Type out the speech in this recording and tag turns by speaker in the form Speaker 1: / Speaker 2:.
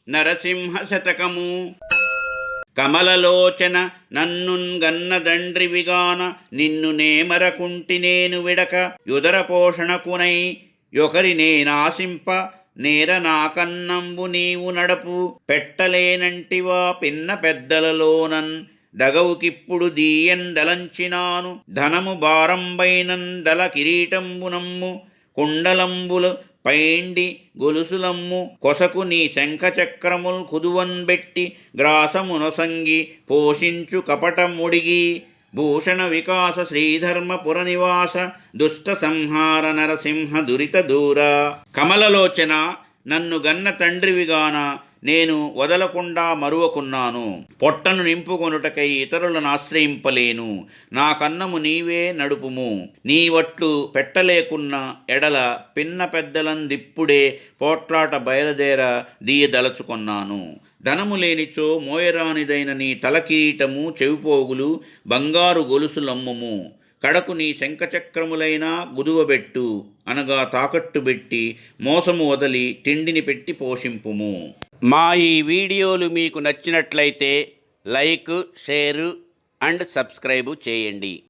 Speaker 1: నరసింహ శతకము. కమలలోచన నన్నున్ గన్న దండ్రివిగాన నిన్ను నేమరకుంటి నేను విడక యుదర పోషణకునై యొకరి నేనాశింప నేర నాకన్నంబు నీవు నడపు పెట్టలేనంటివా పిన్న పెద్దలలోనన్ దగవుకిప్పుడు దీయందలంచినాను ధనము భారంబైనందల కిరీటంబునమ్ము కుండలంబులు పైండి గొలుసులమ్ము కొసకు నీ శంఖచక్రముల్ కుదువన్బెట్టి గ్రాసమునొసంగి పోషించు కపటముడిగి భూషణ వికాస శ్రీధర్మపుర నివాస దుష్ట సంహార నరసింహ దురిత దూర. కమలలోచన నన్ను గన్న తండ్రివిగాన నేను వదలకుండా మరువకున్నాను. పొట్టను నింపుకొనుటకై ఇతరులను ఆశ్రయింపలేను. నా కన్నము నీవే నడుపుము. నీ వట్లు పెట్టలేకున్న ఎడల పిన్న పెద్దలందిప్పుడే పోట్లాట బయలుదేర దీయదలుచుకొన్నాను. ధనము లేనిచో మోయరానిదైన నీ తలకిరీటము చెవిపోగులు బంగారు గొలుసులమ్ముము. కడకు నీ శంఖచక్రములైనా గుదువబెట్టు అనగా తాకట్టుబెట్టి మోసము వదలి తిండిని పెట్టి పోషింపుము. మా ఈ వీడియోలు మీకు నచ్చినట్లయితే లైక్, షేరు అండ్ సబ్స్క్రైబు చేయండి.